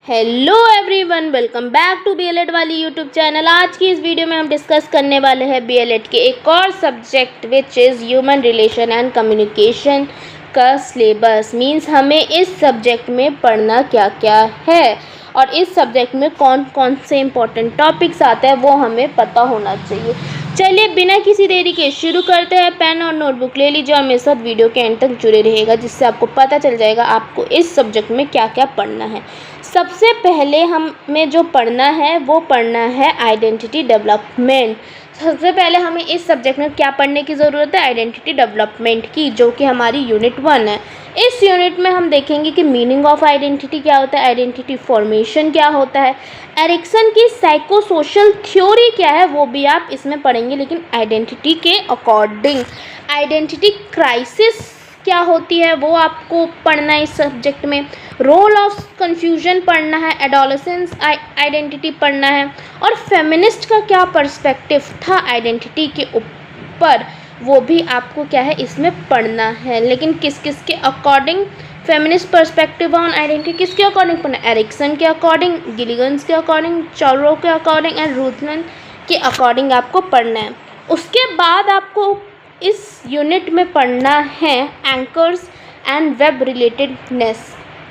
Hello everyone, welcome back to BElEd वाली YouTube channel. आज की इस वीडियो में हम डिस्कस करने वाले हैं बीएलएड के एक और subject which is human relation and communication का सिलेबस। मींस हमें इस सब्जेक्ट में पढ़ना क्या क्या है और इस सब्जेक्ट में कौन कौन से इंपॉर्टेंट टॉपिक्स आते हैं वो हमें पता होना चाहिए। चलिए बिना किसी देरी के शुरू करते हैं। पेन और नोटबुक ले लीजिए और मेरे साथ वीडियो के एंड तक जुड़े रहिएगा, जिससे आपको पता चल जाएगा आपको इस सब्जेक्ट में क्या क्या पढ़ना है। सबसे पहले हमें जो पढ़ना है वो पढ़ना है आइडेंटिटी डेवलपमेंट। सबसे पहले हमें इस सब्जेक्ट में क्या पढ़ने की ज़रूरत है? आइडेंटिटी डेवलपमेंट की, जो कि हमारी यूनिट 1 है। इस यूनिट में हम देखेंगे कि मीनिंग ऑफ आइडेंटिटी क्या होता है, आइडेंटिटी फॉर्मेशन क्या होता है, एरिक्सन की साइको सोशल थ्योरी क्या है वो भी आप इसमें पढ़ेंगे, लेकिन आइडेंटिटी के अकॉर्डिंग। आइडेंटिटी क्राइसिस क्या होती है वो आपको पढ़ना है इस सब्जेक्ट में। रोल ऑफ कन्फ्यूजन पढ़ना है, एडोलेसेंस आइडेंटिटी पढ़ना है, और फेमिनिस्ट का क्या पर्सपेक्टिव था आइडेंटिटी के ऊपर वो भी आपको क्या है इसमें पढ़ना है। लेकिन किस किस के according feminist perspective on identity किसके अकॉर्डिंग पढ़ना है? एरिक्सन के अकॉर्डिंग, गिलिगन्स के अकॉर्डिंग, चार्लो के अकॉर्डिंग एंड रूथलन के अकॉर्डिंग आपको पढ़ना है। उसके बाद आपको इस यूनिट में पढ़ना है एंकर्स एंड वेब रिलेटेडनेस,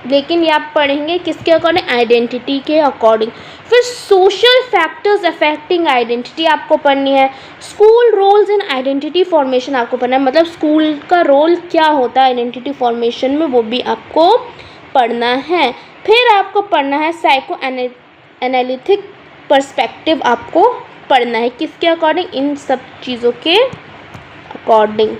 लेकिन ये आप पढ़ेंगे किसके अकॉर्डिंग? आइडेंटिटी के अकॉर्डिंग। फिर सोशल फैक्टर्स अफेक्टिंग आइडेंटिटी आपको पढ़नी है। School roles in identity formation आपको पढ़ना है, मतलब स्कूल का रोल क्या होता है आइडेंटिटी फॉर्मेशन में वो भी आपको पढ़ना है। फिर आपको पढ़ना है साइको एनालिटिक पर्सपेक्टिव आपको पढ़ना है, किसके अकॉर्डिंग? इन सब चीज़ों के अकॉर्डिंग।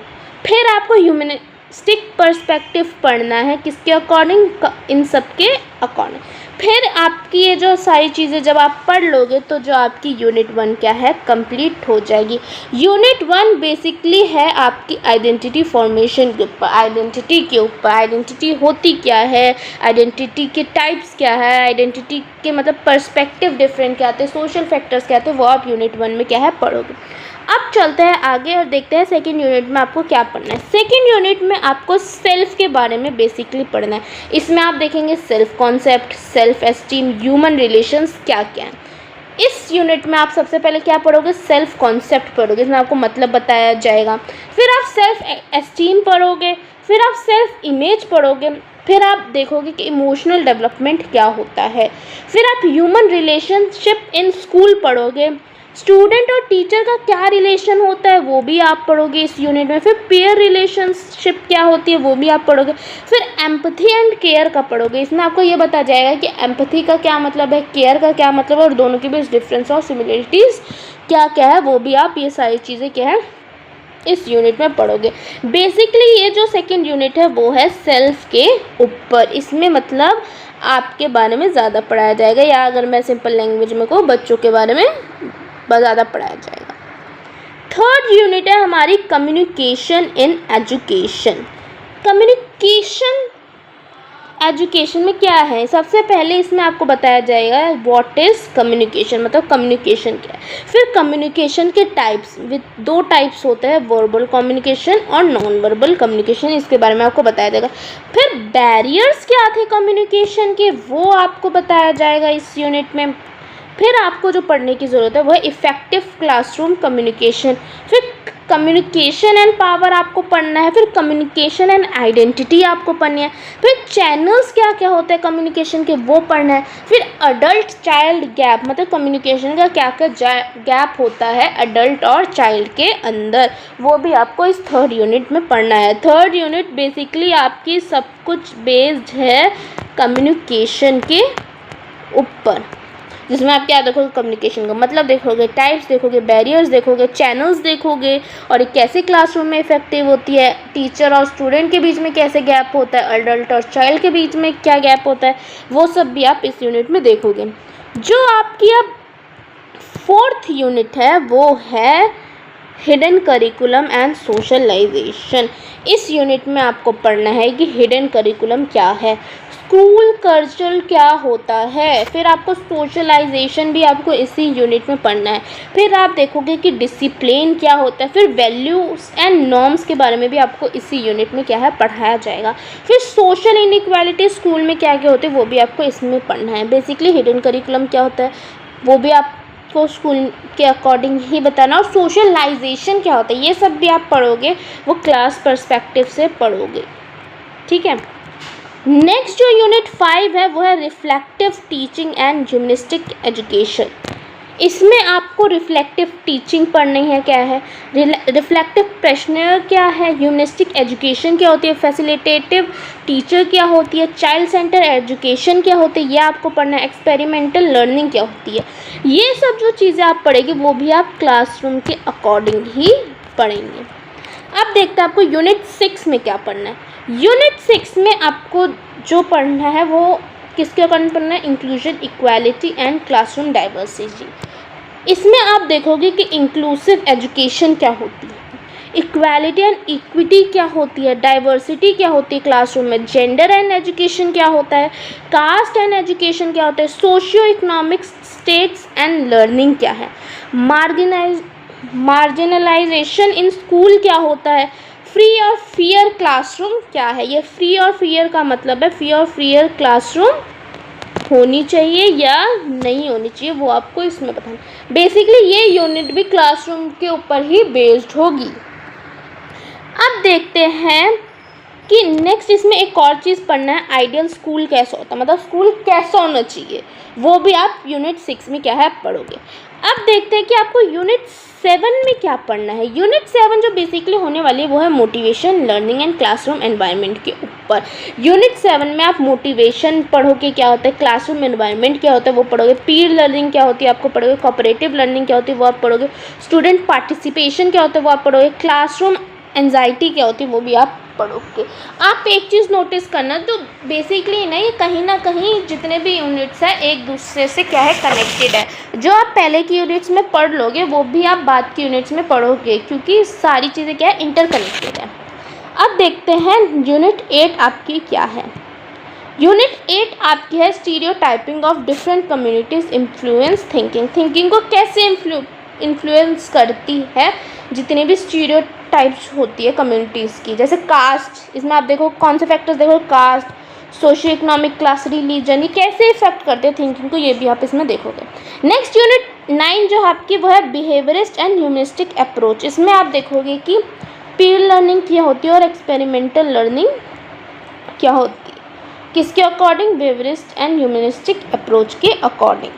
फिर आपको ह्यूमनिस्टिक पर्सपेक्टिव पढ़ना है, किसके अकॉर्डिंग? इन सब के अकॉर्डिंग। फिर आपकी ये जो सारी चीज़ें जब आप पढ़ लोगे तो जो आपकी यूनिट 1 क्या है कंप्लीट हो जाएगी। यूनिट 1 बेसिकली है आपकी आइडेंटिटी फॉर्मेशन के ऊपर, आइडेंटिटी के ऊपर। आइडेंटिटी होती क्या है, आइडेंटिटी के टाइप्स क्या है, आइडेंटिटी के मतलब पर्सपेक्टिव डिफरेंट क्या आते हैं, सोशल फैक्टर्स क्या आते हैं, वो आप यूनिट 1 में क्या है पढ़ोगे। अब चलते हैं आगे और देखते हैं सेकेंड यूनिट में आपको क्या पढ़ना है। सेकेंड यूनिट में आपको सेल्फ के बारे में बेसिकली पढ़ना है। इसमें आप देखेंगे self concept, self esteem, human relations क्या क्या है। इस यूनिट में आप सबसे पहले क्या पढ़ोगे? सेल्फ कॉन्सेप्ट पढ़ोगे, इसमें आपको मतलब बताया जाएगा। फिर आप सेल्फ एस्टीम पढ़ोगे, फिर आप सेल्फ इमेज पढ़ोगे, फिर आप देखोगे कि इमोशनल डेवलपमेंट क्या होता है, फिर आप ह्यूमन रिलेशनशिप इन स्कूल पढ़ोगे, स्टूडेंट और टीचर का क्या रिलेशन होता है वो भी आप पढ़ोगे इस यूनिट में, फिर पेयर रिलेशनशिप क्या होती है वो भी आप पढ़ोगे, फिर एम्पैथी एंड केयर का पढ़ोगे। इसमें आपको ये बताया जाएगा कि एम्पैथी का क्या मतलब है, केयर का क्या मतलब है, और दोनों के बीच डिफरेंस और सिमिलरिटीज़ क्या क्या है वो भी आप ये सारी चीज़ें क्या है इस यूनिट में पढ़ोगे। बेसिकली ये जो सेकेंड यूनिट है वो है सेल्फ के ऊपर। इसमें मतलब आपके बारे में ज़्यादा पढ़ाया जाएगा, या अगर मैं सिंपल लैंग्वेज में कहूँ बच्चों के बारे में ज़्यादा पढ़ाया जाएगा। थर्ड यूनिट है हमारी communication in education. Communication education में क्या है? सबसे पहले इसमें आपको बताया जाएगा व्हाट इज़ कम्युनिकेशन, मतलब कम्युनिकेशन क्या है। फिर कम्युनिकेशन के टाइप्स, विद 2 टाइप्स होते हैं, वर्बल कम्युनिकेशन और नॉन वर्बल कम्युनिकेशन, इसके बारे में आपको बताया जाएगा। फिर बैरियर्स क्या थे कम्युनिकेशन के वो आपको बताया जाएगा इस यूनिट में। फिर आपको जो पढ़ने की ज़रूरत है वह इफ़ेक्टिव क्लासरूम कम्युनिकेशन। फिर कम्युनिकेशन एंड पावर आपको पढ़ना है, फिर कम्युनिकेशन एंड आइडेंटिटी आपको पढ़नी है, फिर चैनल्स क्या क्या होते हैं कम्युनिकेशन के वो पढ़ना है, फिर अडल्ट चाइल्ड गैप, मतलब कम्युनिकेशन का क्या क्या गैप होता है अडल्ट और चाइल्ड के अंदर, वो भी आपको इस थर्ड यूनिट में पढ़ना है। थर्ड यूनिट बेसिकली आपकी सब कुछ बेस्ड है कम्युनिकेशन के ऊपर, जिसमें आप क्या देखोगे? कम्युनिकेशन का मतलब देखोगे, टाइप्स देखोगे, बैरियर्स देखोगे, चैनल्स देखोगे, और ये कैसे क्लासरूम में इफेक्टिव होती है, टीचर और स्टूडेंट के बीच में कैसे गैप होता है, अडल्ट और चाइल्ड के बीच में क्या गैप होता है, वो सब भी आप इस यूनिट में देखोगे। जो आपकी अब फोर्थ यूनिट है वो है हिडन करिकुलम एंड सोशलाइजेशन। इस यूनिट में आपको पढ़ना है कि हिडन करिकुलम क्या है। स्कूल कल्चर क्या होता है, फिर आपको सोशलाइजेशन भी आपको इसी यूनिट में पढ़ना है, फिर आप देखोगे कि डिसिप्लिन क्या होता है, फिर वैल्यूज़ एंड नॉर्म्स के बारे में भी आपको इसी यूनिट में क्या है पढ़ाया जाएगा, फिर सोशल इनइक्वालिटी स्कूल में क्या क्या होते हैं वो भी आपको इसमें पढ़ना है। बेसिकली हिडन करिकुलम क्या होता है वो भी आपको स्कूल के अकॉर्डिंग ही बताना, और सोशलाइजेशन क्या होता है ये सब भी आप पढ़ोगे, वो क्लास पर्सपेक्टिव से पढ़ोगे, ठीक है। नेक्स्ट जो यूनिट 5 है वो है reflective teaching and gymnastic education. इसमें आपको रिफ्लेक्टिव टीचिंग पढ़नी है, क्या है रिफ्लेक्टिव प्रश्न क्या है, ह्यूमनिस्टिक एजुकेशन क्या होती है, फैसिलिटेटिव टीचर क्या होती है, चाइल्ड सेंटर एजुकेशन क्या होती है ये आपको पढ़ना है, एक्सपेरिमेंटल लर्निंग क्या होती है। ये सब जो चीज़ें आप पढ़ेंगे वो भी आप क्लासरूम के अकॉर्डिंग ही पढ़ेंगे। अब देखते हैं आपको यूनिट 6 में क्या पढ़ना है। यूनिट 6 में आपको जो पढ़ना है वो किसके अकॉर्डिंग पढ़ना है, inclusion, equality and classroom diversity. इसमें आप देखोगे कि इंक्लूसिव एजुकेशन क्या होती है, इक्वालिटी एंड इक्विटी क्या होती है, डाइवर्सिटी क्या होती है क्लासरूम में, जेंडर एंड एजुकेशन क्या होता है, कास्ट एंड एजुकेशन क्या होता है, socio economic states and learning क्या है, मार्जिनलाइजेशन इन स्कूल क्या होता है, फ्री और फेयर क्लासरूम क्या है। ये फ्री और फेयर का मतलब है फ्री और फेयर क्लासरूम होनी चाहिए या नहीं होनी चाहिए वो आपको इसमें बताना। बेसिकली ये यूनिट भी क्लासरूम के ऊपर ही बेस्ड होगी। अब देखते हैं कि नेक्स्ट इसमें एक और चीज़ पढ़ना है, आइडियल स्कूल कैसा होता है, मतलब स्कूल कैसा होना चाहिए, वो भी आप यूनिट 6 में क्या है पढ़ोगे। अब देखते हैं कि आपको यूनिट 7 में क्या पढ़ना है। यूनिट 7 जो बेसिकली होने वाली है वो है motivation, learning and classroom environment के ऊपर। यूनिट 7 में आप मोटिवेशन पढ़ोगे क्या होता है, क्लासरूम एनवायरनमेंट क्या होता है वो पढ़ोगे, पीयर लर्निंग क्या होती है आपको पढ़ोगे, कोऑपरेटिव लर्निंग क्या होती है वो आप पढ़ोगे, स्टूडेंट पार्टिसिपेशन क्या होता है वो आप पढ़ोगे, क्लासरूम एंजाइटी क्या होती है वो भी आप पढ़ोगे। आप एक चीज़ नोटिस करना, तो बेसिकली ना ये कहीं ना कहीं जितने भी यूनिट्स हैं एक दूसरे से क्या है कनेक्टेड है। जो आप पहले की यूनिट्स में पढ़ लोगे वो भी आप बाद की यूनिट्स में पढ़ोगे, क्योंकि सारी चीज़ें क्या है इंटरकनेक्टेड है। अब देखते हैं यूनिट 8 आपकी क्या है। यूनिट 8 आपकी है stereotyping of different communities influence thinking. Thinking को कैसे इन्फ्लुएंस करती है जितनी भी स्टीरियोटाइप्स होती है कम्युनिटीज़ की, जैसे कास्ट, इसमें आप देखो कौन से फैक्टर्स देखो, caste, socio economic class, religion, ये कैसे इफेक्ट करते हैं थिंकिंग को, ये भी आप इसमें देखोगे। नेक्स्ट यूनिट 9 जो आपकी वो है बिहेवियरिस्ट एंड ह्यूमनिस्टिक अप्रोच। इसमें आप देखोगे कि पीयर लर्निंग क्या होती है और एक्सपेरिमेंटल लर्निंग क्या होती है, किसके according, behaviourist and humanistic approach के अकॉर्डिंग।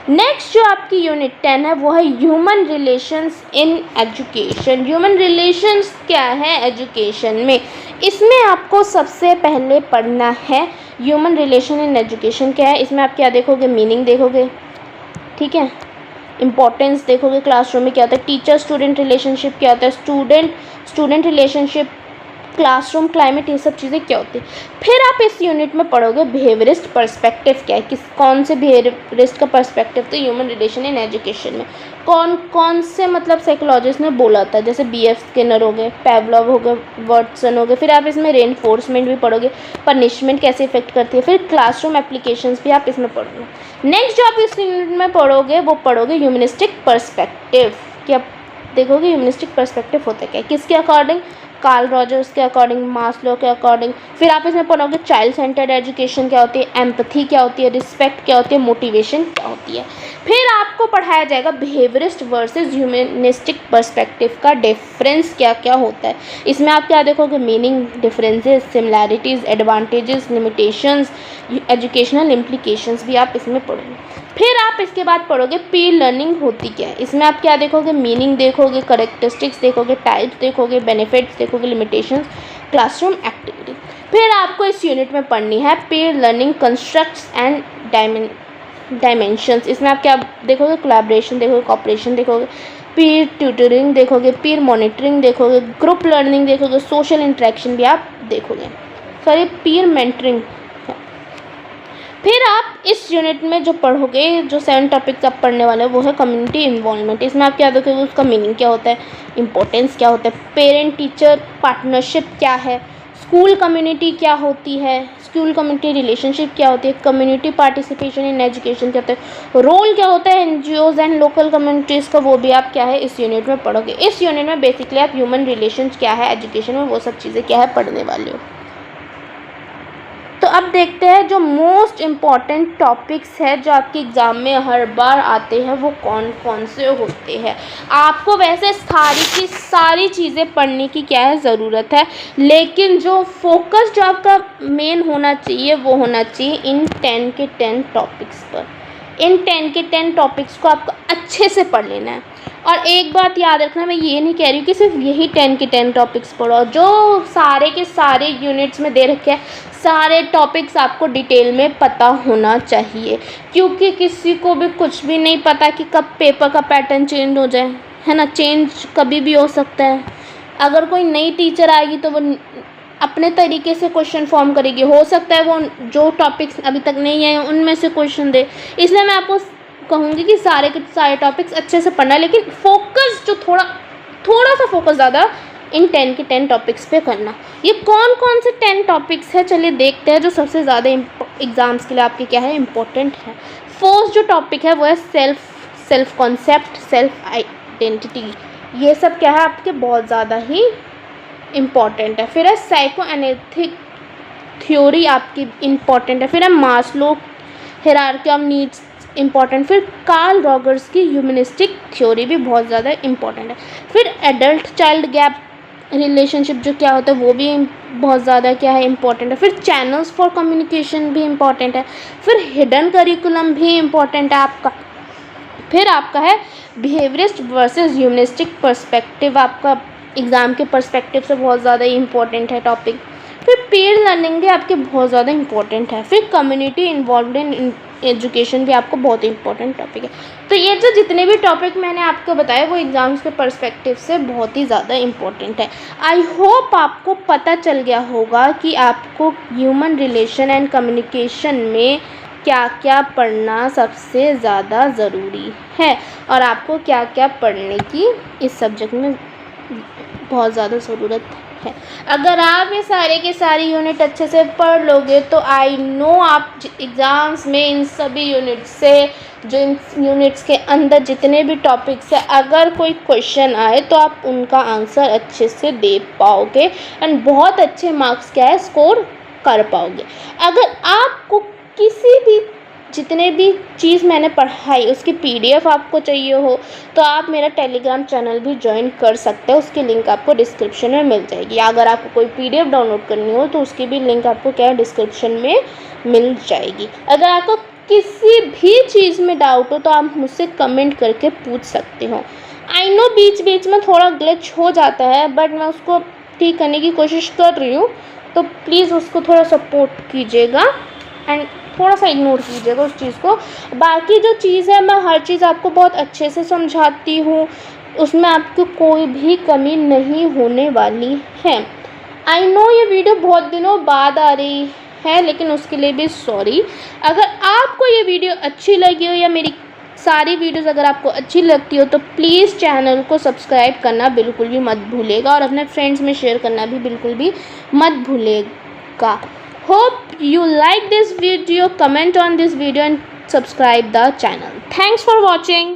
नेक्स्ट जो आपकी यूनिट 10 है वो है human relations in education. Human relations क्या है एजुकेशन में, इसमें आपको सबसे पहले पढ़ना है ह्यूमन रिलेशन इन एजुकेशन क्या है। इसमें आप क्या देखोगे, मीनिंग देखोगे, ठीक है, इंपॉर्टेंस देखोगे, क्लासरूम में क्या होता है, टीचर स्टूडेंट रिलेशनशिप क्या होता है, स्टूडेंट रिलेशनशिप, क्लासरूम क्लाइमेट, ये सब चीज़ें क्या होती है। फिर आप इस यूनिट में पढ़ोगे बिहेवियरिस्ट पर्सपेक्टिव क्या है, कौन से बिहेवियरिस्ट का पर्सपेक्टिव, तो ह्यूमन रिलेशन इन एजुकेशन में कौन से मतलब साइकोलॉजिस्ट ने बोला था, जैसे BF स्किनर हो गए, पेवलव हो गए, वाटसन हो गए। फिर आप इसमें रेनफोर्समेंट भी पढ़ोगे, पनिशमेंट कैसे इफेक्ट करती है, फिर क्लासरूम एप्लीकेशंस भी आप इसमें पढ़ोगे। नेक्स्ट जो आप इस यूनिट में पढ़ोगे वो पढ़ोगे ह्यूमनिस्टिक पर्सपेक्टिव। क्या देखोगे ह्यूमनिस्टिक पर्सपेक्टिव होता है क्या, किसके अकॉर्डिंग, कार्ल रॉजर्स के अकॉर्डिंग, मास्लो के अकॉर्डिंग। फिर आप इसमें पढ़ोगे चाइल्ड सेंटर्ड एजुकेशन क्या होती है, एम्पैथी क्या होती है, रिस्पेक्ट क्या होती है, मोटिवेशन क्या होती है। फिर आपको पढ़ाया जाएगा बिहेवियरिस्ट वर्सेस ह्यूमनिस्टिक पर्सपेक्टिव का डिफरेंस क्या क्या होता है। इसमें आप क्या देखोगे, meaning, differences, similarities, advantages, limitations, educational implications भी आप इसमें पढ़ोगे। फिर आप इसके बाद पढ़ोगे पीयर लर्निंग होती क्या है। इसमें आप क्या देखोगे, मीनिंग देखोगे, करेक्टरिस्टिक्स देखोगे, टाइप्स देखोगे, बेनिफिट्स देखोगे, लिमिटेशंस, क्लासरूम एक्टिविटी। फिर आपको इस यूनिट में पढ़नी है peer learning constructs and dimensions. इसमें आप क्या देखोगे, कोलैबोरेशन देखोगे, कोऑपरेशन देखोगे, पीयर ट्यूटरिंग देखोगे, पीयर मॉनिटरिंग देखोगे, ग्रुप लर्निंग देखोगे, सोशल इंटरेक्शन भी आप देखोगे, सॉरी पीयर मेंटरिंग। फिर आप इस यूनिट में जो पढ़ोगे, जो 7 टॉपिक्स आप पढ़ने वाले हैं वो है कम्युनिटी इन्वॉल्वमेंट। इसमें आप क्या देखोगे, उसका मीनिंग क्या होता है, इंपॉर्टेंस क्या होता है, पेरेंट टीचर पार्टनरशिप क्या है, स्कूल कम्युनिटी क्या होती है, स्कूल कम्युनिटी रिलेशनशिप क्या होती है, कम्युनिटी पार्टिसिपेशन इन एजुकेशन क्या होता है, रोल क्या होता है एनजीओज एंड लोकल कम्युनिटीज़ का, वो भी आप क्या है इस यूनिट में पढ़ोगे। इस यूनिट में बेसिकली आप ह्यूमन रिलेशंस क्या है एजुकेशन में, वो सब चीज़ें क्या है पढ़ने वाले हो। तो अब देखते हैं जो मोस्ट इम्पॉर्टेंट टॉपिक्स है जो आपके एग्ज़ाम में हर बार आते हैं वो कौन कौन से होते हैं। आपको वैसे सारी की सारी चीज़ें पढ़ने की क्या है ज़रूरत है, लेकिन जो फोकस जो आपका मेन होना चाहिए वो होना चाहिए इन 10 के 10 टॉपिक्स पर। इन 10 के 10 टॉपिक्स को आपको अच्छे से पढ़ लेना है। और एक बात याद रखना, मैं ये नहीं कह रही हूँ कि सिर्फ यही 10 के 10 टॉपिक्स पढ़ो, जो सारे के सारे यूनिट्स में दे रखे हैं सारे टॉपिक्स आपको डिटेल में पता होना चाहिए, क्योंकि किसी को भी कुछ भी नहीं पता कि कब पेपर का पैटर्न चेंज हो जाए, है ना। चेंज कभी भी हो सकता है। अगर कोई नई टीचर आएगी तो वो अपने तरीके से क्वेश्चन फॉर्म करेगी, हो सकता है वो जो टॉपिक्स अभी तक नहीं आए उनमें से क्वेश्चन दे। इसलिए मैं आपको कहूँगी कि सारे के सारे टॉपिक्स अच्छे से पढ़ना, लेकिन फोकस जो थोड़ा सा फोकस ज़्यादा इन 10 के 10 टॉपिक्स पे करना। ये कौन कौन से 10 टॉपिक्स है चलिए देखते हैं जो सबसे ज़्यादा एग्ज़ाम्स के लिए आपके क्या है इम्पोर्टेंट है। फर्स्ट जो टॉपिक है वो है सेल्फ कॉन्सेप्ट, सेल्फ आइडेंटिटी। ये सब क्या है आपके बहुत ज़्यादा ही इम्पॉर्टेंट है। फिर है साइको एनालिटिक थ्योरी आपकी इम्पॉर्टेंट है। फिर है Maslow hierarchy of needs important. फिर कार्ल रॉजर्स की ह्यूमनिस्टिक थ्योरी भी बहुत ज़्यादा इम्पॉर्टेंट है। फिर एडल्ट चाइल्ड गैप रिलेशनशिप जो क्या होता है वो भी बहुत ज़्यादा क्या है इम्पॉर्टेंट है। फिर चैनल्स फॉर कम्युनिकेशन भी इम्पॉर्टेंट है। फिर हिडन करिकुलम भी इम्पॉर्टेंट है आपका। फिर आपका है बिहेवियरिस्ट वर्सेस ह्यूमनिस्टिक पर्सपेक्टिव, आपका एग्ज़ाम के पर्सपेक्टिव से बहुत ज़्यादा इम्पॉर्टेंट है टॉपिक। फिर पीयर लर्निंग भी आपके बहुत ज़्यादा इम्पॉर्टेंट है। फिर कम्युनिटी इन्वॉल्वड इन एजुकेशन भी आपको बहुत इंपॉर्टेंट टॉपिक है। तो ये जो जितने भी टॉपिक मैंने आपको बताए वो एग्ज़ाम्स के पर्सपेक्टिव से बहुत ही ज़्यादा इम्पॉर्टेंट है। आई होप आपको पता चल गया होगा कि आपको ह्यूमन रिलेशन एंड कम्युनिकेशन में क्या क्या पढ़ना सबसे ज़्यादा ज़रूरी है और आपको क्या क्या पढ़ने की इस सब्जेक्ट में बहुत ज़्यादा ज़रूरत है। अगर आप ये सारे के सारे यूनिट अच्छे से पढ़ लोगे तो आई नो आप एग्ज़ाम्स में इन सभी यूनिट से जो इन यूनिट्स के अंदर जितने भी टॉपिक्स हैं अगर कोई क्वेश्चन आए तो आप उनका आंसर अच्छे से दे पाओगे एंड बहुत अच्छे मार्क्स क्या है स्कोर कर पाओगे। अगर आपको किसी भी जितने भी चीज़ मैंने पढ़ाई उसकी PDF आपको चाहिए हो तो आप मेरा टेलीग्राम चैनल भी ज्वाइन कर सकते हैं, उसकी लिंक आपको डिस्क्रिप्शन में मिल जाएगी। अगर आपको कोई PDF डाउनलोड करनी हो तो उसकी भी लिंक आपको क्या है डिस्क्रिप्शन में मिल जाएगी। अगर आपको किसी भी चीज़ में डाउट हो तो आप मुझसे कमेंट करके पूछ सकते हो। आई नो बीच बीच में थोड़ा ग्लिच हो जाता है बट मैं उसको ठीक करने की कोशिश कर रही हूँ, तो प्लीज़ उसको थोड़ा सपोर्ट कीजिएगा एंड थोड़ा सा इग्नोर कीजिएगा उस चीज़ को। बाकी जो चीज़ है मैं हर चीज़ आपको बहुत अच्छे से समझाती हूँ, उसमें आपको कोई भी कमी नहीं होने वाली है। आई नो ये वीडियो बहुत दिनों बाद आ रही है लेकिन उसके लिए भी सॉरी। अगर आपको ये वीडियो अच्छी लगी हो या मेरी सारी वीडियोस अगर आपको अच्छी लगती हो तो प्लीज़ चैनल को सब्सक्राइब करना बिल्कुल भी मत भूलेगा और अपने फ्रेंड्स में शेयर करना भी बिल्कुल भी मत भूलेगा। Hope you like this video, comment on this video and subscribe the channel. Thanks for watching.